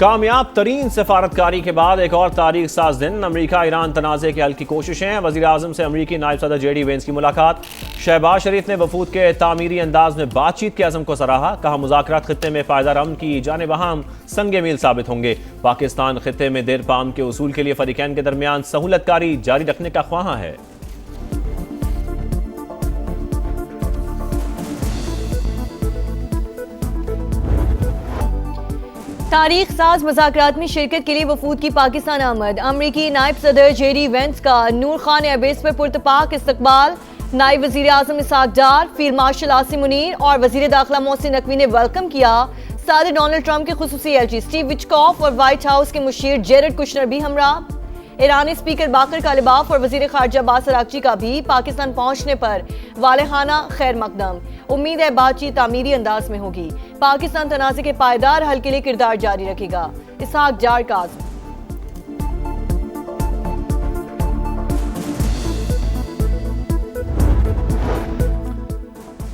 کامیاب ترین سفارتکاری کے بعد ایک اور تاریخ ساز دن، امریکہ ایران تنازع کے حل کی کوششیں، وزیر اعظم سے امریکی نائب صدر جے ڈی وینس کی ملاقات، شہباز شریف نے وفود کے تعمیری انداز میں بات چیت کے عزم کو سراہا، کہا مذاکرات خطے میں پائیدار امن کی جانب اہم سنگ میل ثابت ہوں گے، پاکستان خطے میں دیر پا امن کے اصول کے لیے فریقین کے درمیان سہولت کاری جاری رکھنے کا خواہاں ہے۔ تاریخ ساز مذاکرات میں شرکت کے لیے وفود کی پاکستان آمد، امریکی نائب صدر جے ڈی وینس کا نور خان ایئر بیس پر پرتپاک استقبال، نائب وزیر اعظم اسحاق ڈار، فیلڈ مارشل عاصم منیر اور وزیر داخلہ محسن نقوی نے ویلکم کیا، صدر ڈونلڈ ٹرمپ کے خصوصی ایل چی اسٹیو وچکوف اور وائٹ ہاؤس کے مشیر جیرڈ کشنر بھی ہمراہ، ایرانی اسپیکر باقر کالباف اور وزیر خارجہ عباس اراغچی کا بھی پاکستان پہنچنے پر والہانہ خیر مقدم، امید ہے بات چیت تعمیری انداز میں ہوگی، پاکستان تنازع کے پائیدار حل کے لیے کردار جاری رکھے گا، اسحاق ڈار کا عزم۔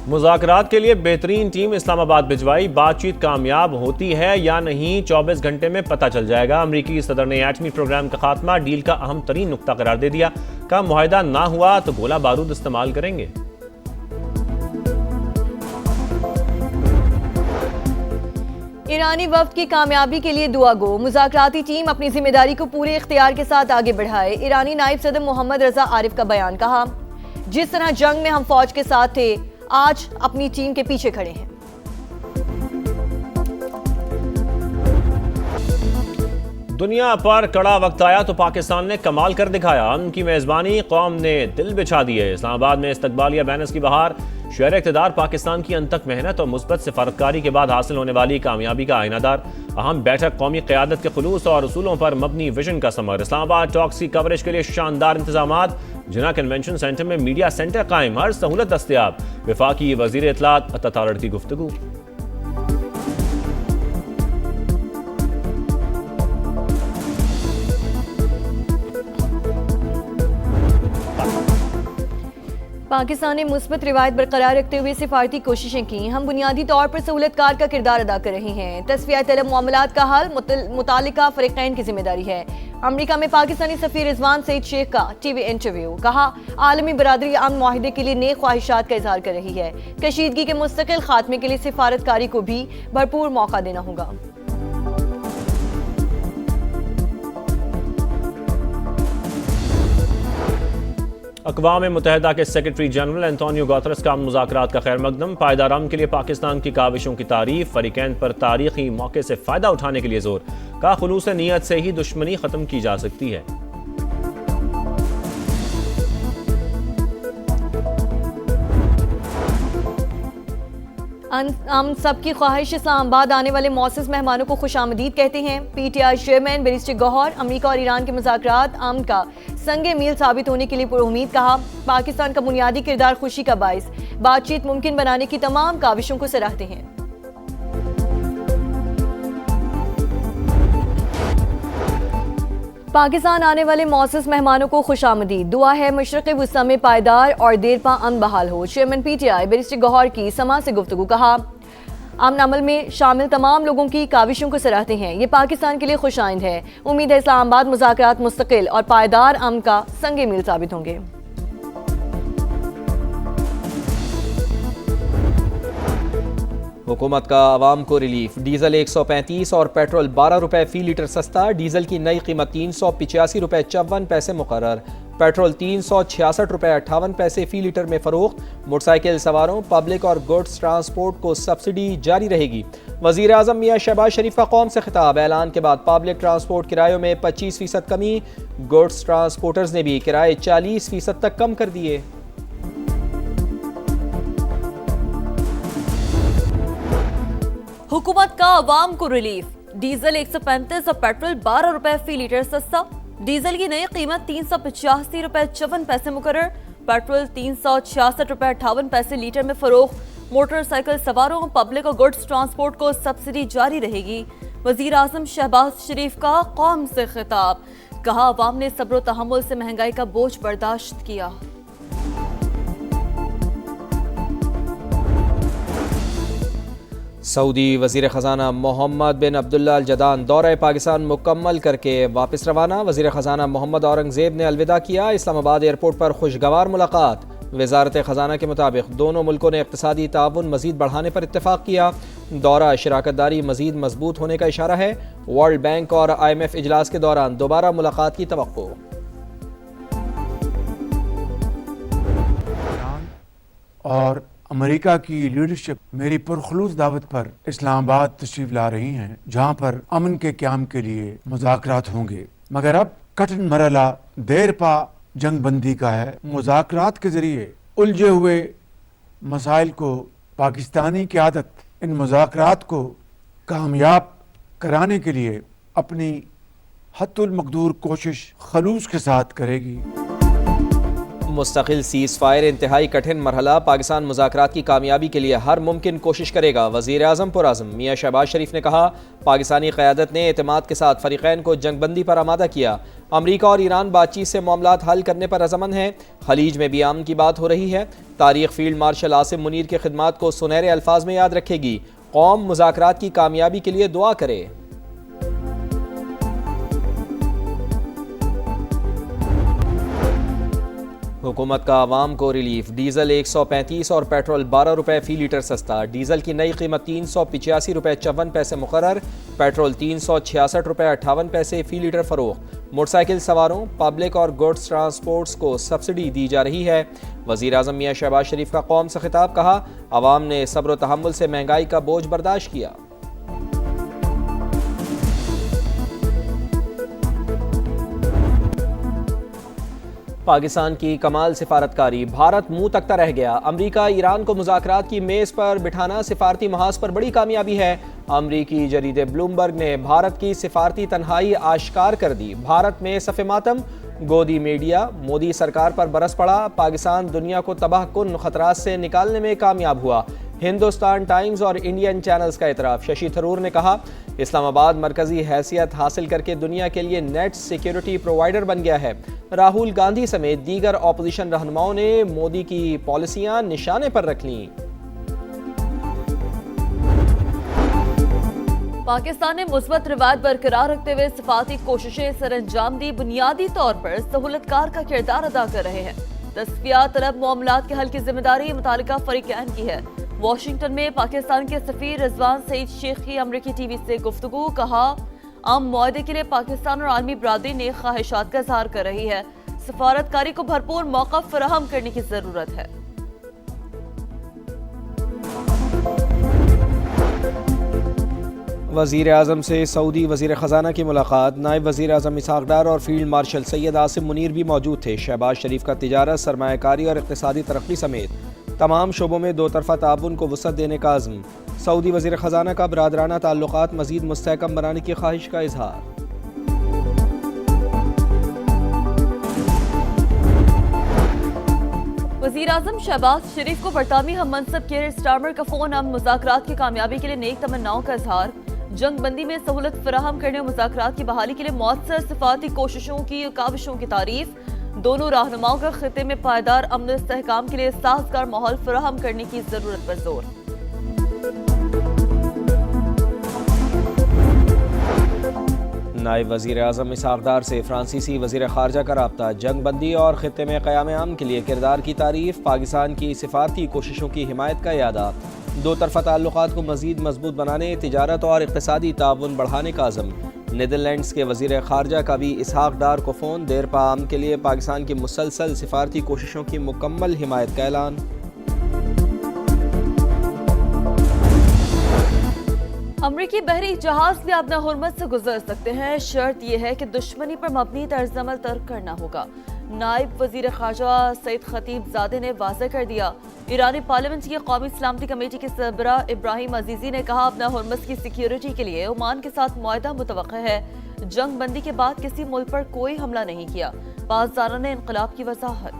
مذاکرات کے لیے بہترین ٹیم اسلام آباد بھجوائی، بات چیت کامیاب ہوتی ہے یا نہیں 24 گھنٹے میں پتہ چل جائے گا، امریکی صدر نے ایٹمی پروگرام کا خاتمہ ڈیل کا اہم ترین نقطہ قرار دے دیا، کہا معاہدہ نہ ہوا تو گولہ بارود استعمال کریں گے۔ ایرانی وفد کی کامیابی کے لیے دعا گو، مذاکراتی ٹیم اپنی ذمہ داری کو پورے اختیار کے ساتھ آگے بڑھائے، ایرانی نائب صدر محمد رضا عارف کا بیان، کہا جس طرح جنگ میں ہم فوج کے ساتھ تھے آج اپنی ٹیم کے پیچھے کھڑے ہیں۔ دنیا پر کڑا وقت آیا تو پاکستان نے کمال کر دکھایا، ان کی میزبانی قوم نے دل بچھا دیے، اسلام آباد میں استقبالیہ بینرز کی بہار، شہر اقتدار پاکستان کی انتھک محنت اور مثبت سفارتکاری کے بعد حاصل ہونے والی کامیابی کا آئینہ دار، اہم بیٹھک قومی قیادت کے خلوص اور اصولوں پر مبنی ویژن کا ثمر، اسلام آباد ٹاکس کی کوریج کے لیے شاندار انتظامات، جناح کنونشن سینٹر میں میڈیا سینٹر قائم، ہر سہولت دستیاب، وفاقی وزیر اطلاعات عطا تارڑ کی گفتگو۔ پاکستان نے مثبت روایت برقرار رکھتے ہوئے سفارتی کوششیں کی، ہم بنیادی طور پر سہولت کار کا کردار ادا کر رہے ہیں، تصفیہ طلب معاملات کا حل متعلقہ فریقین کی ذمہ داری ہے، امریکہ میں پاکستانی سفیر رضوان سعید شیخ کا ٹی وی انٹرویو، کہا عالمی برادری امن معاہدے کے لیے نیک خواہشات کا اظہار کر رہی ہے، کشیدگی کے مستقل خاتمے کے لیے سفارتکاری کو بھی بھرپور موقع دینا ہوگا۔ اقوام متحدہ کے سیکرٹری جنرل انتونیو گوترس کا مذاکرات کا خیر مقدم، پائیدار امن کے لیے پاکستان کی کاوشوں کی تعریف، فریقین پر تاریخی موقع سے فائدہ اٹھانے کے لیے زور، کہا خلوص نیت سے ہی دشمنی ختم کی جا سکتی ہے۔ ہم سب کی خواہش اسلام آباد آنے والے معزز مہمانوں کو خوش آمدید کہتے ہیں، P T I chairman barrister Gohar, امریکہ اور ایران کے مذاکرات امن کا سنگ میل ثابت ہونے کے لیے پر امید، کہا پاکستان کا بنیادی کردار خوشی کا باعث، بات چیت ممکن بنانے کی تمام کاوشوں کو سراہتے ہیں۔ پاکستان آنے والے معزز مہمانوں کو خوش آمدید، دعا ہے مشرق وسطی میں پائیدار اور دیر پا امن بحال ہو، chairman P T I barrister Gohar کی سما سے گفتگو، کہا امن عمل میں شامل تمام لوگوں کی کاوشوں کو سراہتے ہیں، یہ پاکستان کے لیے خوش آئند ہے، امید ہے اسلام آباد مذاکرات مستقل اور پائیدار امن کا سنگ میل ثابت ہوں گے۔ حکومت کا عوام کو ریلیف، ڈیزل 135 اور پیٹرول 12 روپے فی لیٹر سستا، ڈیزل کی نئی قیمت 385 روپے 54 پیسے مقرر، پیٹرول 366 روپے 58 پیسے فی لیٹر میں فروخت، موٹر سائیکل سواروں، پبلک اور گوڈز ٹرانسپورٹ کو سبسڈی جاری رہے گی، وزیر اعظم میاں شہباز شریف کا قوم سے خطاب، اعلان کے بعد پبلک ٹرانسپورٹ کرایوں میں 25% کمی، گوڈز ٹرانسپورٹرز نے بھی کرائے 40% تک کم کر دیے۔ حکومت کا عوام کو ریلیف، ڈیزل 135 اور پیٹرول 12 روپے فی لیٹر سستا، ڈیزل کی نئی قیمت 385 روپے 54 پیسے مقرر، پیٹرول 366 روپے 58 پیسے لیٹر میں فروخت، موٹر سائیکل سواروں، پبلک اور گوڈز ٹرانسپورٹ کو سبسڈی جاری رہے گی، وزیر اعظم شہباز شریف کا قوم سے خطاب، کہا عوام نے صبر و تحمل سے مہنگائی کا بوجھ برداشت کیا۔ سعودی وزیر خزانہ محمد بن عبداللہ الجدان دورہ پاکستان مکمل کر کے واپس روانہ۔ وزیر خزانہ محمد اورنگزیب نے الوداع کیا۔ اسلام آباد ایئرپورٹ پر خوشگوار ملاقات۔ وزارت خزانہ کے مطابق دونوں ملکوں نے اقتصادی تعاون مزید بڑھانے پر اتفاق کیا۔ دورہ شراکت داری مزید مضبوط ہونے کا اشارہ ہے۔ ورلڈ بینک اور IMF اجلاس کے دوران دوبارہ ملاقات کی توقع۔ اور امریکہ کی لیڈرشپ میری پرخلوص دعوت پر اسلام آباد تشریف لا رہی ہیں، جہاں پر امن کے قیام کے لیے مذاکرات ہوں گے، مگر اب کٹھن مرحلہ دیر پا جنگ بندی کا ہے۔ مذاکرات کے ذریعے الجھے ہوئے مسائل کو پاکستانی قیادت ان مذاکرات کو کامیاب کرانے کے لیے اپنی حد المقدور کوشش خلوص کے ساتھ کرے گی۔ مستقل سیز فائر انتہائی کٹھن مرحلہ، پاکستان مذاکرات کی کامیابی کے لیے ہر ممکن کوشش کرے گا۔ وزیر اعظم پرعزم میاں شہباز شریف نے کہا، پاکستانی قیادت نے اعتماد کے ساتھ فریقین کو جنگ بندی پر آمادہ کیا۔ امریکہ اور ایران بات چیت سے معاملات حل کرنے پر رضامند ہیں۔ خلیج میں بھی امن کی بات ہو رہی ہے۔ تاریخ فیلڈ مارشل عاصم منیر کی خدمات کو سنہرے الفاظ میں یاد رکھے گی۔ قوم مذاکرات کی کامیابی کے لیے دعا کرے۔ حکومت کا عوام کو ریلیف، ڈیزل 135 اور پیٹرول 12 روپے فی لیٹر سستا۔ ڈیزل کی نئی قیمت 385 روپے 54 پیسے مقرر، پیٹرول 366 روپے 58 پیسے فی لیٹر فروخت۔ موٹر سائیکل سواروں، پبلک اور گوڈز ٹرانسپورٹس کو سبسڈی دی جا رہی ہے۔ وزیر اعظم میاں شہباز شریف کا قوم سے خطاب، کہا عوام نے صبر و تحمل سے مہنگائی کا بوجھ برداشت کیا۔ پاکستان کی کمال سفارتکاری، بھارت منہ تکتا رہ گیا۔ امریکہ ایران کو مذاکرات کی میز پر بٹھانا سفارتی محاذ پر بڑی کامیابی ہے۔ امریکی جریدے بلومبرگ نے بھارت کی سفارتی تنہائی آشکار کر دی۔ بھارت میں صف ماتم، گودی میڈیا مودی سرکار پر برس پڑا۔ پاکستان دنیا کو تباہ کن خطرات سے نکالنے میں کامیاب ہوا۔ ہندوستان ٹائمز اور انڈین چینلز کا اعتراف۔ ششی تھرور نے کہا، اسلام آباد مرکزی حیثیت حاصل کر کے دنیا کے لیے نیٹ سیکیورٹی پرووائیڈر بن گیا ہے۔ راہل گاندھی سمیت دیگر اپوزیشن رہنماؤں نے مودی کی پالیسیاں نشانے پر رکھ لیں۔ پاکستان نے مثبت روایت برقرار رکھتے ہوئے سفارتی کوششیں سر انجام دی، بنیادی طور پر سہولت کار کا کردار ادا کر رہے ہیں۔ تصفیہ طلب معاملات کے حل کی ذمہ داری متعلقہ فریقین کی ہے۔ واشنگٹن میں پاکستان کے سفیر رضوان سعید شیخ کی امریکی ٹی وی سے گفتگو، کہا عام معاہدے کے لیے پاکستان اور عالمی برادری نے خواہشات کا اظہار کر رہی ہے۔ سفارتکاری کو بھرپور موقع فراہم کرنے کی ضرورت ہے۔ وزیر اعظم سے سعودی وزیر خزانہ کی ملاقات، نائب وزیر اعظم اسحاق ڈار اور فیلڈ مارشل سید عاصم منیر بھی موجود تھے۔ شہباز شریف کا تجارت، سرمایہ کاری اور اقتصادی ترقی سمیت تمام شعبوں میں دو طرفہ تعاون کو وسعت دینے کا عزم۔ سعودی وزیر خزانہ کا برادرانہ تعلقات مزید مستحکم بنانے کی خواہش کا اظہار۔ وزیر اعظم شہباز شریف کو برطانوی ہم منصب کیئر سٹارمر کا فون، مذاکرات کی کامیابی کے لیے نیک تمناؤں کا اظہار۔ جنگ بندی میں سہولت فراہم کرنے اور مذاکرات کی بحالی کے لیے مؤثر سفارتی کوششوں کی کاوشوں کی تعریف۔ دونوں رہنماؤں کا خطے میں پائیدار امن و استحکام کے لیے سازگار ماحول فراہم کرنے کی ضرورت پر زور۔ نائب وزیر اعظم اسحاق ڈار سے فرانسیسی وزیر خارجہ کا رابطہ، جنگ بندی اور خطے میں قیام امن کے لیے کردار کی تعریف، پاکستان کی سفارتی کوششوں کی حمایت کا اعادہ، دو طرفہ تعلقات کو مزید مضبوط بنانے، تجارت اور اقتصادی تعاون بڑھانے کا عزم۔ نیدرلینڈز کے وزیر خارجہ کا بھی اسحاق ڈار کو فون، دیر پا امن کے لیے پاکستان کی مسلسل سفارتی کوششوں کی مکمل حمایت کا اعلان۔ امریکی بحری جہاز بھی اپنا حرمت سے گزر سکتے ہیں، شرط یہ ہے کہ دشمنی پر مبنی طرز عمل ترک کرنا ہوگا۔ نائب وزیر خارجہ سعید خطیب زادے نے واضح کر دیا۔ ایرانی پارلیمنٹ کی قومی سلامتی کمیٹی کے سربراہ ابراہیم عزیزی نے کہا، اپنا حرمت کی سیکیورٹی کے لیے عمان کے ساتھ معاہدہ متوقع ہے۔ جنگ بندی کے بعد کسی ملک پر کوئی حملہ نہیں کیا۔ پاسداران نے انقلاب کی وضاحت۔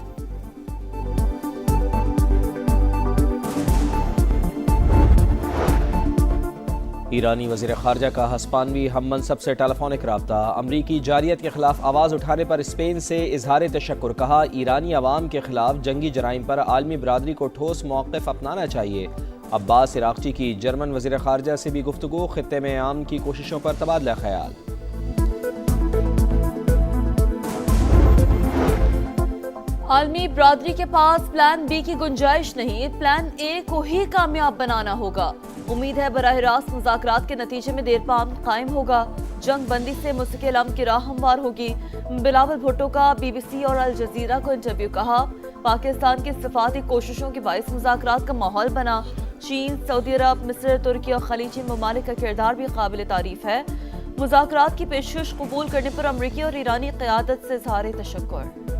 ایرانی وزیر خارجہ کا ہسپانوی ہم منصب سے ٹیلی فونک رابطہ، امریکی جارحیت کے خلاف آواز اٹھانے پر اسپین سے اظہار تشکر، کہا ایرانی عوام کے خلاف جنگی جرائم پر عالمی برادری کو ٹھوس موقف اپنانا چاہیے۔ عباس عراقچی کی جرمن وزیر خارجہ سے بھی گفتگو، خطے میں امن کی کوششوں پر تبادلہ خیال۔ عالمی برادری کے پاس پلان بی کی گنجائش نہیں، پلان اے کو ہی کامیاب بنانا ہوگا۔ امید ہے براہ راست مذاکرات کے نتیجے میں دیرپا امن قائم ہوگا، جنگ بندی سے مستقل امن کی راہ ہموار ہوگی۔ بلاول بھٹو کا بی بی سی اور الجزیرہ کو انٹرویو، کہا پاکستان کی سفارتی کوششوں کے باعث مذاکرات کا ماحول بنا۔ چین، سعودی عرب، مصر، ترکی اور خلیجی ممالک کا کردار بھی قابل تعریف ہے۔ مذاکرات کی پیشکش قبول کرنے پر امریکی اور ایرانی قیادت سے اظہار تشکر۔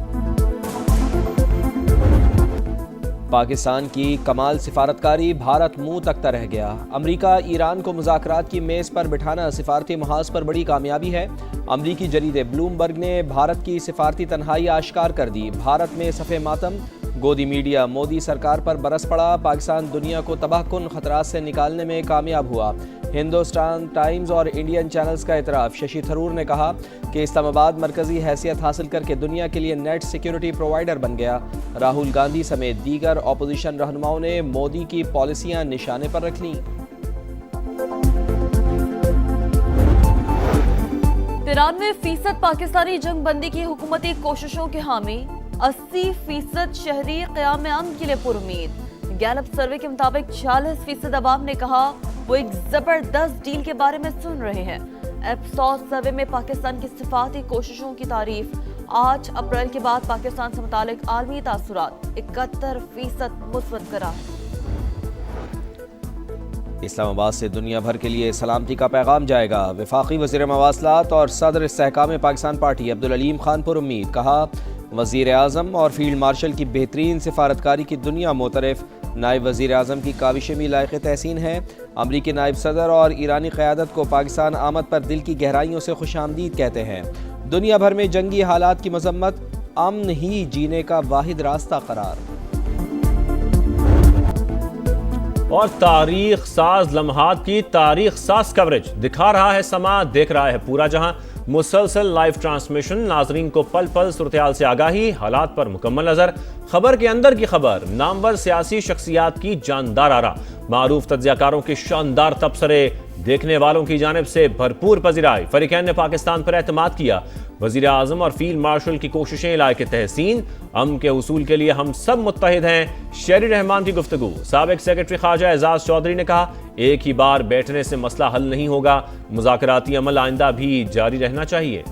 پاکستان کی کمال سفارتکاری، بھارت منہ تکتا رہ گیا۔ امریکہ ایران کو مذاکرات کی میز پر بٹھانا سفارتی محاذ پر بڑی کامیابی ہے۔ امریکی جریدے بلومبرگ نے بھارت کی سفارتی تنہائی آشکار کر دی۔ بھارت میں صف ماتم، گودی میڈیا مودی سرکار پر برس پڑا۔ پاکستان دنیا کو تباہ کن خطرات سے نکالنے میں کامیاب ہوا۔ ہندوستان ٹائمز اور انڈین چینلز کا اعتراف۔ ششی تھرور نے کہا کہ اسلام آباد مرکزی حیثیت حاصل کر کے دنیا کے لیے نیٹ سیکیورٹی پرووائیڈر بن گیا۔ راہل گاندھی سمیت دیگر اپوزیشن رہنماؤں نے مودی کی پالیسیاں نشانے پر رکھ لیں۔ 93% پاکستانی جنگ بندی کی حکومتی کوششوں کے حامی، 80% شہری قیام امن کے لیے پر امید۔ گیلپ سروے کے مطابق 46% عوام نے کہا وہ ایک زبردست ڈیل کے بارے میں سن رہے ہیں۔ ایپسوس سروے میں پاکستان کی سفارتی کوششوں کی تعریف۔ 8 اپریل کے بعد پاکستان سے متعلق عالمی تاثرات 71% مثبت قرار۔ اسلام آباد سے دنیا بھر کے لیے سلامتی کا پیغام جائے گا۔ وفاقی وزیر مواصلات اور صدر استحکام پاکستان پارٹی عبدالعلیم خان پر امید، کہا وزیر اعظم اور فیلڈ مارشل کی بہترین سفارتکاری کی دنیا معترف۔ نائب وزیر اعظم کی کاوشیں بھی لائق تحسین ہیں۔ امریکی نائب صدر اور ایرانی قیادت کو پاکستان آمد پر دل کی گہرائیوں سے خوش آمدید کہتے ہیں۔ دنیا بھر میں جنگی حالات کی مذمت، امن ہی جینے کا واحد راستہ قرار۔ اور تاریخ ساز لمحات کی تاریخ ساز کوریج دکھا رہا ہے سما، دیکھ رہا ہے پورا جہاں۔ مسلسل لائیو ٹرانسمیشن، ناظرین کو پل پل صورتحال سے آگاہی، حالات پر مکمل نظر، خبر کے اندر کی خبر، نامور سیاسی شخصیات کی جاندار آرا، معروف تجزیہ کاروں کے شاندار تبصرے، دیکھنے والوں کی جانب سے بھرپور پذیرائی۔ فریقین نے پاکستان پر اعتماد کیا۔ وزیر اعظم اور فیلڈ مارشل کی کوششیں لائق تحسین، امن کے حصول کے لیے ہم سب متحد ہیں۔ شیری رحمان کی گفتگو۔ سابق سیکرٹری خارجہ اعزاز چودھری نے کہا ایک ہی بار بیٹھنے سے مسئلہ حل نہیں ہوگا، مذاکراتی عمل آئندہ بھی جاری رہنا چاہیے۔